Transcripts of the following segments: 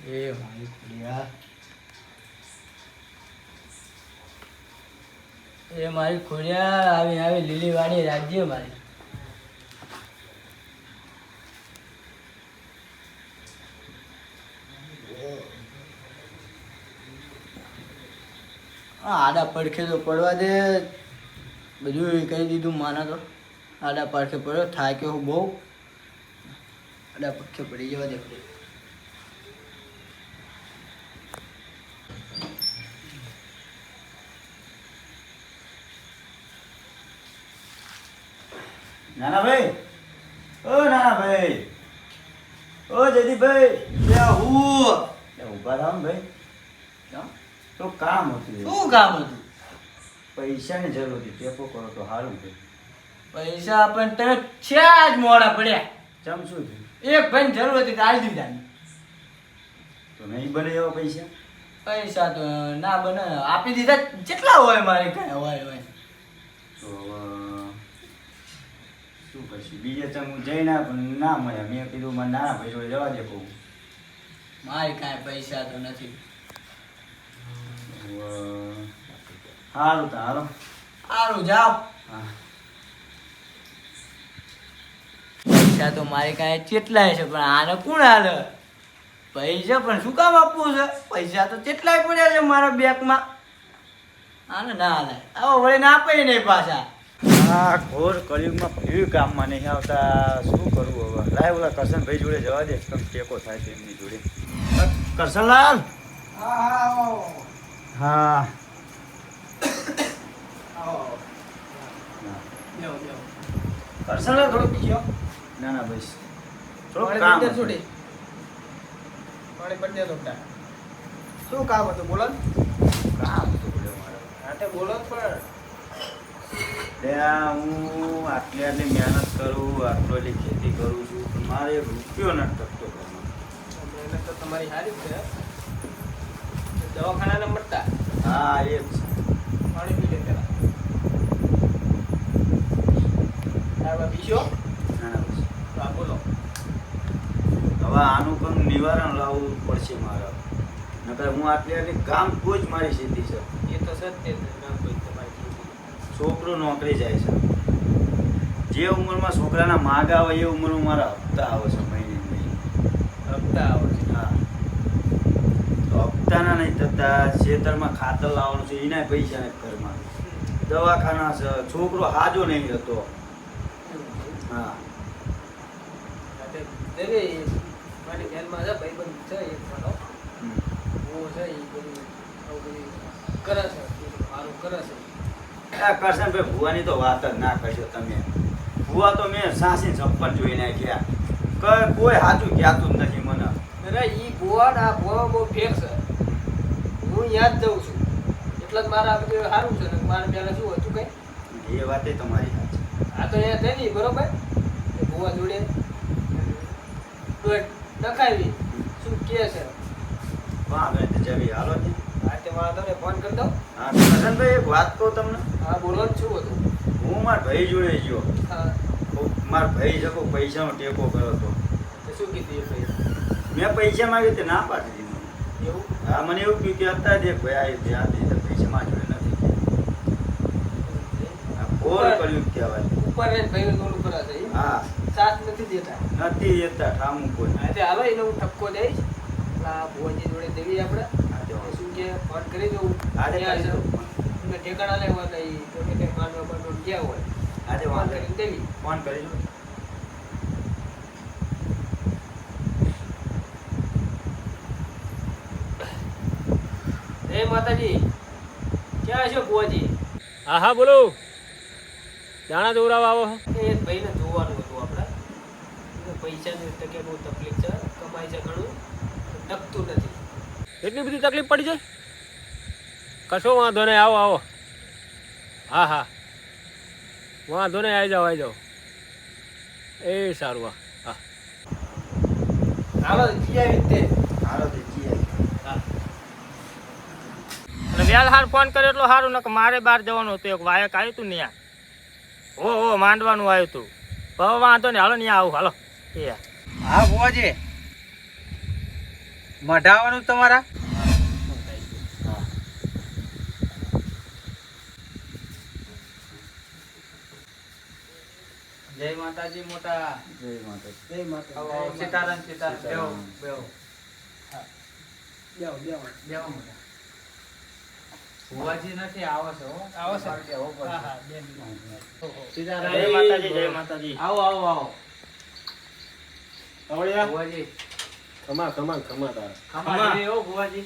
એ મારી ખુડિયા, એ મારી ખુડિયા, આવી આવી લીલી વાડી રાજ્ય મારી. આડા પડખે તો પડવા દે, બધું કહી દીધું માના તો. આડા પડખે પડ્યો થાય કે હું બહુ આડા પડખે પડી જવા દે. નાના ભાઈ, ઓ નાના ભાઈ, ઓ જયદીપભાઈ, ત્યાં હું ઉભા થાવ ને ભાઈ. તો કામ હતું. શું કામ હતું? પૈસાની જરૂર હતી, ટેપો કરો તો સારું ભાઈ. પૈસા આપણને તમે ચાર જ મોડા પડ્યા. ચમ શું થયું? એક ભાઈ જરૂર હતી તો આલી દીધા. તો નહીં બને એવા પૈસા? પૈસા તો ના બને, આપી દીધા. કેટલા હોય મારે કઈ હોય હોય તો શું કરશું? બીજે ચમ હું જઈ ના પણ ના મળ્યા. મેં કીધું મને નાના ભાઈ જોડે જવા દે કહું. મારે કાંઈ પૈસા તો નથી. સારું તો હાલો. સારું જાઓ. હા, પૈસા તો મારે કાંઈ કેટલાય છે, પણ આને કોણ હાલે? પૈસા પણ શું કામ આપવું છે? પૈસા તો કેટલાય પડ્યા છે મારા બેગમાં. આને ના હાલે. આવો વળી ના આપે નહીં પાછા. આ ઘોર કળિયુગમાં કેવી કામમાં નહીં આવતા. શું કરવું હવે? લાય ઓલા કરશનભાઈ જોડે જવા દે, તમે ટેકો થાય છે એમની જોડે. કરશનલાલ. હા, કરશનલાલ થોડો પીછો. ના ના બસ થોડું કામ હતું. શું કામ હતું? બોલો ને. કામ હતું બોલે મારે. હા તે બોલો પણ. ત્યાં હું આટલી મહેનત કરું, આટલી ખેતી કરું છું, પણ મારે એક રૂપિયો નથી ટકતો ઘરમાં. મહેનત તો તમારી સારી જ છે. દવાખાના મળતા. હા એ જ છે. પાણી પી લે પેલા. તારા પીશો? ના ના બસ હા બોલો. હવે આનું કંઈક નિવારણ લાવવું પડશે મારે. નકર હું આટલી કામ કોઈ જ મારી સીધી છે. એ તો સત્ય છે. ના કોઈ તમારી છોકરો નોકરી જાય છે. જે ઉંમરમાં છોકરાના માગા હોય એ ઉંમરમાં મારા હપ્તા આવે છે મહિને મહિને. હપ્તા આવે છે. હા, તો હપ્તાના નહીં થતા. ખેતરમાં ખાતર લાવવાનું છે, એના પૈસા નથી ઘરમાં. દવાખાના છે, છોકરો હાજો નહીં હતો. હા, દેવી મારી ધ્યાનમાં છે. ભાઈબંધ છે એક મારો. બહુ છે એ બધું આવું બધું કરે છે. સારું કરે છે. આ કરશનભાઈ ભુવાની તો વાત જ ના કરશો તમે. ભુવા તો મેં સાસી છપ્પર જોઈ નાખ્યા. કોઈ સાચું કહેતું જ નથી મને. અરે ઈ ગોવાડ આ ગોવા બહુ ફેર છે. હું યાદ જઉં છું એટલે જ મારા બધું સારું છે. ને મારે પહેલા શું હતું કઈ એ વાતે તમારી સાચી. આ તો અહીંયા થઈ નહીં બરોબર. એ ગોવા જોડે નખાવી શું કે છે. વાંધો નહીં તો જવી હાલો ને. હા તે મારા તમને ફોન કરી દઉં. હા કરશનભાઈ એક વાત કહું તમને. હા બોલો જ શું હતું. હું મારા ભાઈ જોડે ગયો. હા મારા ભાઈ શકો પૈસાનો ટેકો કર્યો હતો. તો શું કીધું એ ભાઈ? મેં પૈસા માંગ્યું તે ના પાડી દીધું. એવું હા, મને એવું કહ્યું કે અત્યારે દેખ ભાઈ આ ધ્યાન દે પૈસા માં જોડે નથી. કોલ કર્યું કહેવાય. ઉપર રહીને ભાઈ ઓલું કરે છે. હા, સાથ નથી દેતા. નથી દેતા ઠામું કોઈ. હા તે હાલો એને હું ઠપકો દઈશ. આ ભુવાજી જોડે દેવી આપણે. હા, તે વાંધો. શું કે ફોન કરી દઉં. આજે ત્યાં કરી છે. દઉં. એમને ઠેકાણા લેવા નહીં તો કે કંઈક માનવા બાંધવા ગયા હોય. આજે ફોન વાંધો કરીને નહીં. દેવી. ફોન કરી દો. જય માતાજી. ક્યાં છો ભુવાજી? હા હા બોલો. દાણા દોરાવા આવો. એ ભાઈને જોવાનું હતું આપણે. એને પૈસાની તકે બહુ તકલીફ છે. કમાય છે ઘણું, ટકતું નથી. એટલી બધી તકલીફ પડી જાય? કશો વાંધો નહીં, આવો આવો. હા હા વાંધો નહીં, આવી જાઓ આવી જાઓ. એ સારું. હા હા હાલો જી આવી તે. હાલો તે જી આવી. હા અને વ્યાલ હાર ફોન કર્યો એટલો સારું ને કે મારે બહાર જવાનું હતું. એક વાયક આવ્યું હતું ને ઓ માંડવાનું આવ્યું હતું. હવે વાંધો નહીં, હાલો ને આવું. હાલો એ હા ભુવાજી. મઢાવાનું તમારા જય માતાજી મોટા જય માતાજી. જય માતા આવો, આવો. સીતારામ સીતારામ બેહો બેહો બેહો બેહો બેહો મોટા ભુવાજી નથી આવો છો હો. આવો છો. બેહો પડશે. હા હા 2 મિનિટ ઓહો. સીતારામ. જય માતાજી જય માતાજી આવો આવો આવો આવડ્યા ભુવાજી ખમા ખમા ખમા તારા ખમા જોઈએ હો ભુવાજી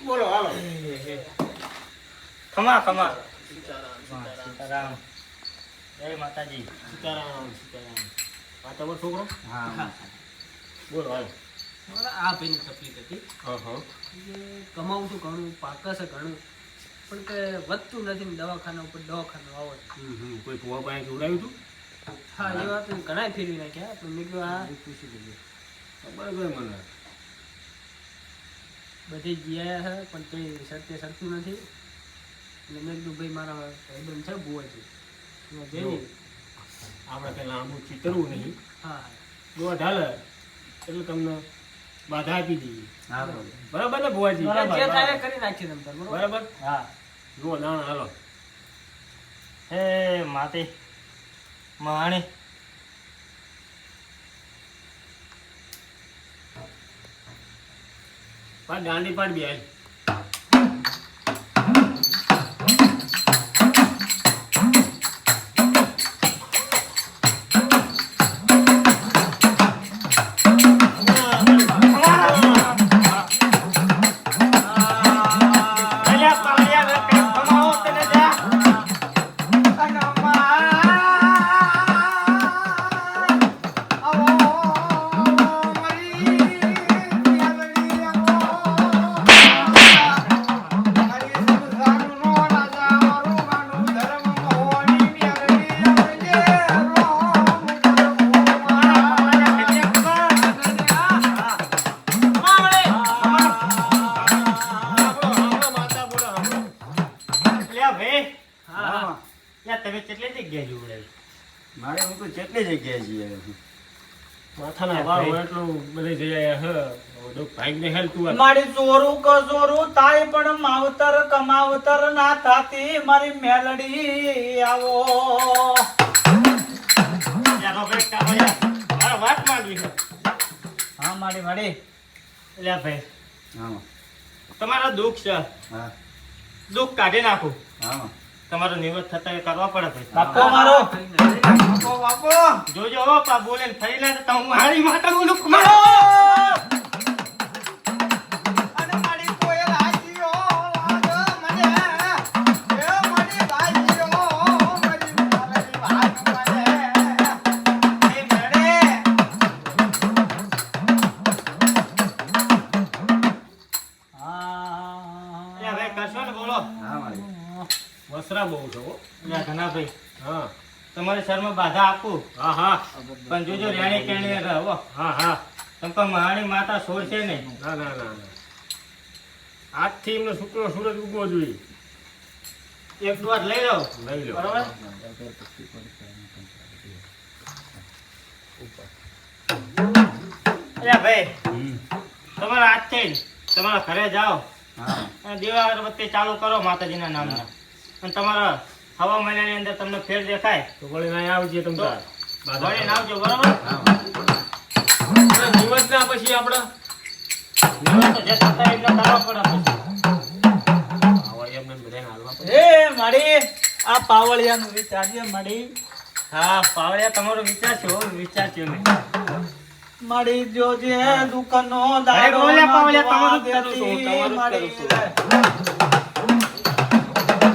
બોલો હાલો ખમા ખમા સીતારામ જય માતાજી સીતારામ સીતારામ આ તમારો છોકરો હા બોલો હાલો આ ભાઈની તકલીફ હતી હા હા કે કમાવું છું ઘણું પાકે છે ઘણું પણ કે વધતું નથી ને દવાખાના ઉપર દવાખાનું આવે છે. કોઈ ફુવા પાસે જોડાયું હતું હા એ વાત ઘણા ફેરવી નાખ્યા પણ મેં કીધું આ પૂછી લઈએ બરાબર મને બધી જીયા છે પણ કંઈ સત્ય સરતું નથી એટલે મેં કીધું ભાઈ મારા ભાઈબંધ છે ભુવાજી ત્યાં જઈએ આપણે કંઈ લાંબુ ચીતરવું નહીં હા દોઢ હાલે એટલે તમને બાધા આપી દઈએ હા બોલો. બરાબર ને ભુવાજી હા જે થાય એ કરી નાખીએ તમે તાર, બરોબર બરાબર હા જુઓ દાણા હાલો હે માતે મહાણી પાડ દાંડી પાડ બે હાલ. હા. તમે કેટલી જગ્યાએ જોડાય મારે હું તો જેટલી જગ્યાએ જઈએ માથાના વાળ હોય એટલું બધી જગ્યાએ હ ડોક ભાઈને હેલતું આ મારી ચોરું કસોરું થાય પણ માવતર કમાવતર ના થાતી મારી મેલડી આવો યાર ભાઈ કાવળિયા મારા વાત માંગવી છે હા મારી મારી લ્યા ભાઈ હા તમારા દુઃખ છે હા દુઃખ કાઢી નાખો હા તમારો નિવૃત્ત થતા એ કરવા પડે ભાઈ બાપો મારો બાપો બાપો જોજો હો પા બોલે ને ફરી લે તો હું હારી માતા બોલું મારો અને મારી કોયલ આજીઓ વાગો મને એ મારી ભાઈઓ મારી મારી ભાઈ મને એ મેડે લ્યા ભાઈ કરશો ને બોલો હા મારી વસરા બહુ છો હો. યા ઘણા ભાઈ હા તમારે શર્મા બાધા આપું હા હા પણ જોજો રેણી કેણી રહો હા હા તમ પણ મહાણી માતા છોડશે નહીં ના ના ના ના આજથી એમનો શુક્ર સૂરજ ઉગવો જોઈએ એક દોર લઈ લો લઈ લો બરોબર અલ્યા ભાઈ તમારા આજથી જ તમારા ઘરે જાઓ હા અને દીવા અગરબત્તી ચાલુ કરો માતાજીના નામના અને તમારા હવા મહિનાની અંદર તમને ફેર દેખાય તો વળી ના આવજે તમ તાર વળીને આવજો બરોબર દિવસ ના પછી આપણે દીવા તો જે થતા એમને કરવા પડે પછી. આવડે એમને બધાને હાલવા પડે. એ મારી આ પાવળિયાનું વિચારજે મારી હા પાવળિયા તમારો વિચાર છે હો વિચાર છે મેં મારી જોજે દુકાનો દાડો પાવળિયા તમારું જ કરું છું તમારું જ કરું છું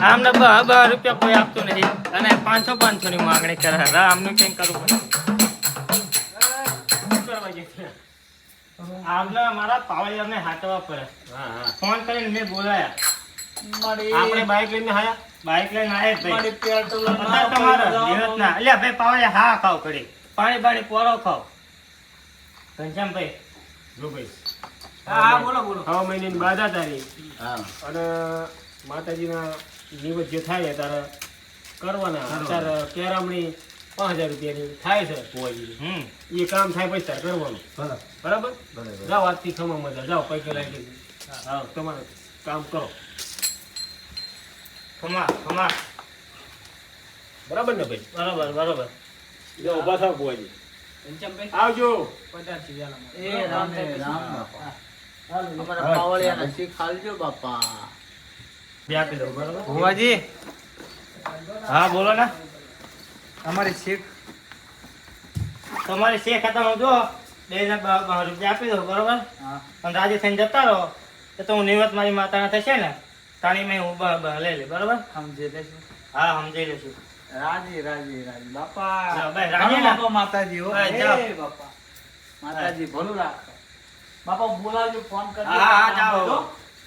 આમને 10 રૂપિયા કોઈ આપતું નથી અને 500 ની માંગણી કરે આમનું કઈ કરવું પડે શું કરવા જઈએ છે? આમને મારા પાવળિયાને હાથવા પડે હા હા ફોન કરીને મેં બોલાયા આપણે બાઈક લઈને આયા બાઈક લઈને આયા જ ભાઈ અત્યારે તમારે નિયત ના અલ્યા ભાઈ પાવળિયા હા ખાવ કડી પાણી પાણી પોરો ખાવ ઘનશ્યામભાઈ જો ભાઈ હા બોલો બોલો હવા મહિનાની બાધા તારી હા અને માતાજીના નિવેદ જે થાય તારે કરવાના અત્યારે કેરામણી 5000 રૂપિયાની થાય છે ભુવાજી. એ કામ થાય પછી તારે કરવાનું. બરાબર? ભલે. જાઓ આજથી ખમા મજા જાઓ પૈકી લાવી દેજો. હા તમારે કામ કરો. બરાબર ને ભાઈ? બરોબર. જાઓ ઉભા થાવ ભુવાજી. ઘનશ્યામભાઈ, આવજો. પધારશી વ્યાલા માટે. એ રામ રે રામ બાપા. અમારા પાવળિયાને શીખ આલજો બાપા. આપી દઉં બરોબર ભુવાજી. હા બોલો ને. અમારી શીખ તમારી શેખ હતા હું જો 2000 રૂપિયા આપી દઉં બરોબર. હા. અને રાજી થઈને જતા રહો તો હું નિવત મારી માતાના થશે ને તાણી મેં હું લઈ લે બરોબર. સમજે લેશું. હા સમજી લેશું. રાજી બાપા. જાઓ, ભાઈ, રાજી ને? બાપા માતાજી હો. ભાઈ, જાઓ. એ બાપા માતાજી ભલું રાખો. બાપા બોલાવજો ફોન કરજો. હા જાઓ.